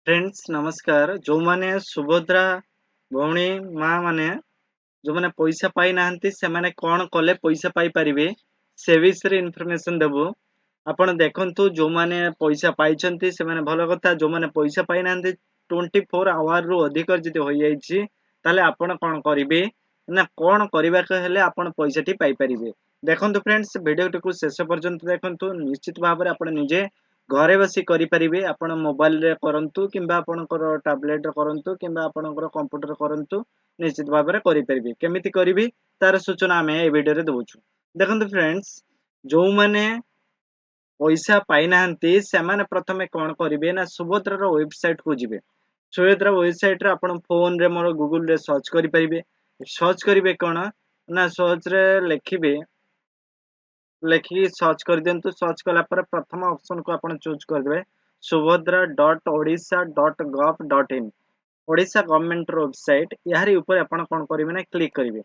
Friends नमस्कार। जो माने सुभद्रा भौणी माँ माने जो माने पैसा पाई नाहंती से माने कौन कले पैसा पाई परिबे से विषय इनफॉरमेशन देबो। आपण देखंतु जो माने पैसा पाइछंती से माने भलो कथा, जो माने पैसा पाई नाहंती 24 आवर रु अधिक जदि होई जाईछि ताले आपण कोन करिवे ना कोन करबा के हेले आपण पैसाटी पाई परिबे। देखंतु फ्रेंड्स वीडियो को शेष पर्यंत देखंतु, निश्चित भाव में आपण निजे घरे बसी करि परिबे। आपण मोबाइल रे करंतु किंबा आपणकर टैबलेट रे करंतु किंबा आपणकर कंप्यूटर करंतु, निश्चित भाव में करि परिबे। केमिति करिबे तार सूचना हमें ए वीडियो रे दउछु। देखंतु फ्रेंड्स जो माने पैसा पाई नाहंती से माने प्रथमे कोन करिवे ना सुभद्रा रो वेबसाइट को जिवे। सुभद्रा वेबसाइट रे आपण फोन रे मोर गूगल रे सर्च करि परिबे। सर्च करिवे कोन ना सर्च रे लेखिकी सर्च कर दियंतु। सर्च कला पर प्रथम ऑप्शन को आपण चूज कर देबे subhadra.odisha.gov.in। ओडिशा गवर्नमेंट रो वेबसाइट यारी ऊपर आपण कोन करिवे ना क्लिक करिवे।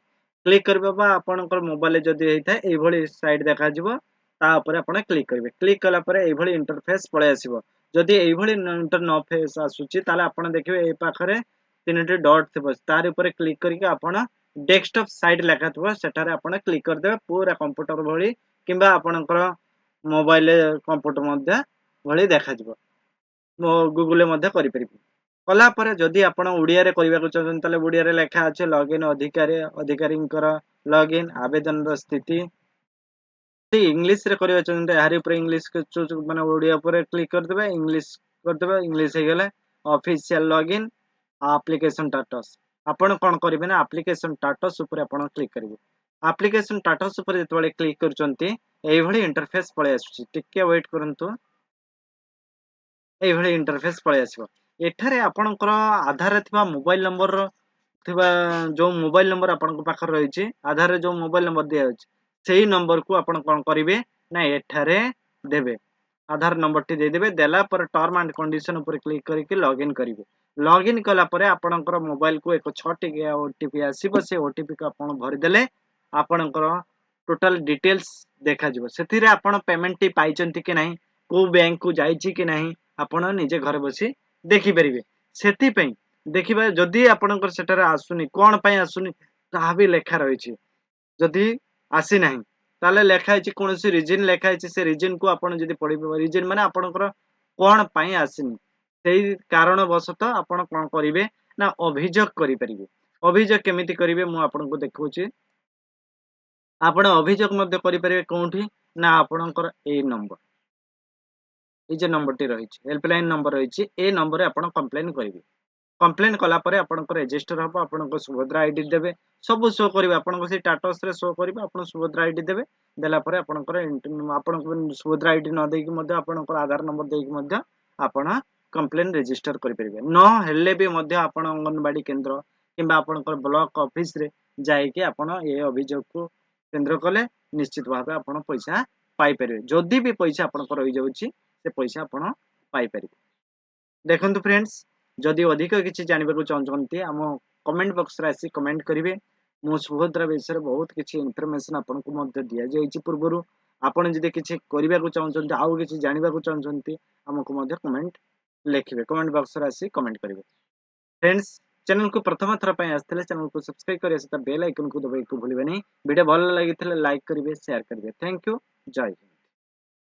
क्लिक करबा बा आपणकर मोबाइल जदी हेइथा एई भली साइट देखा जिवो। ता ऊपर आपण क्लिक करिवे। क्लिक कला पर एई भली इंटरफेस पळे आसीबो। जदी एई भली इंटरफेस आसुची ताले आपण देखिबे ए पाखरे तीनटी डॉट थिबो, तार ऊपर क्लिक करिके आपण डेस्कटॉप साइट लेखा थिबो सेटारे आपण क्लिक कर देबे। पूरा कंप्यूटर भली किंबा आपणकर मोबाइल कंप्यूटर मध्य भली देखा जिवो। गूगल मध्य करि परिबे। कला पर जदि आपण ओडिया रे करबाक चाहछन ताले ओडिया रे लेखा अछि लॉगिन अधिकारींकर लॉगिन आवेदन रो स्थिति। यदि इंग्लिश रे करबा चाहछन त यारी ऊपर इंग्लिश के चूज माने ओडिया ऊपर क्लिक कर देबे। इंग्लिश कर देबे, इंग्लिश हे गेले ऑफिशियल लॉगिन एप्लीकेशन स्टेटस। आपण कोन करिवे ना एप्लीकेशन स्टेटस ऊपर आपण क्लिक करिवे। एप्लीकेशन स्टेटस ऊपर जतबेले क्लिक करचंती एई भली इंटरफेस पळे आसुची। टिके वेट करंतु, एई भली इंटरफेस पळे आसीबो। एठारे आपणकर आधार थिबा मोबाइल नंबर थिबा जो मोबाइल नंबर आपन पाखर रहिछि, आधार रे जो मोबाइल नंबर दिया अछि सेही नंबर को आपण कोन करिवे ना एठारे देबे। आधार नंबर टी दे देबे। देला पर टर्म एंड कंडीशन ऊपर क्लिक करिके लॉगिन करिवे। लॉगिन कला परे आपणकर मोबाइल को एक 6 टी ओटीपी आसीबो। से ओटीपी को आपण भरि देले आपणकर टोटल डिटेल्स देखा जिवो। सेथिरे आपण पेमेंट टी पाइचंती कि नाही, को बैंक को जाईछि कि नाही, आपण निजे घर बसी देखि परिबे। सेति पई देखिबा जदि आपणकर सेटारे आसुनी कोन पई आसुनी ताहा भी लेखा रहिछि। जदि आसी नाही ताले लेखा हिछि कोनोसी रीजन लेखा हिछि। से रीजन को आपण जदि पढिबे, रीजन माने आपणकर कोन पई आसीनी सेही कारण वशत आपण कोन करिवे ना अभियोग करि परिबे। अभियोग केमिति करिवे मु आपनको देखौछि। आपण अभियोग मध्ये करि परिबे कोउठी ना आपणकर ए नंबर, ए जे नंबर टी रहिछि हेल्पलाइन नंबर रहिछि, ए नंबर रे आपण कंप्लेन करिवे। कंप्लेन कला परे आपनको रजिस्टर हबो। आपनको सुभद्रा आईडी देबे, सब शो करिवे। आपनको से स्टेटस रे शो करिवे। आपण सुभद्रा आईडी देबे। देला परे आपनको सुभद्रा आईडी न देकी मध्ये आपनको आधार नंबर देकी मध्ये आपण कंप्लेन रजिस्टर करि परिबे। न हेले भी मध्ये आपण अंगनवाड़ी केंद्र किंबा आपनको ब्लॉक ऑफिस रे जाईके आपण ए अभियोग को केंद्र कले निश्चित भाबे आपण पैसा पाई परिबे। जदि भी पैसा आपनको रहि जाउछि से पैसा आपण पाई परिबे। देखंतु फ्रेंड्स जदि अधिक किसी जानबा चाहते आम कमेंट बॉक्स रे आसी कमेंट करेंगे। मो सुभद्रा विषय बहुत किसी इनफॉरमेशन आपको दि जाइए पूर्वर। आपड़ जदि किसी करने को चाहते आउ कि जानवा चाहते आमको कमेंट लिखे, कमेंट बॉक्स रे आसी कमेंट करेंगे। फ्रेंड्स चैनल को प्रथम थर पर आसते चैनल को सब्सक्राइब करें सहित बेल आइकन को दबाई भूलिए नहीं। वीडियो भल लगी लाइक करेंगे, शेयर करेंगे। थैंक यू, जय हिंद।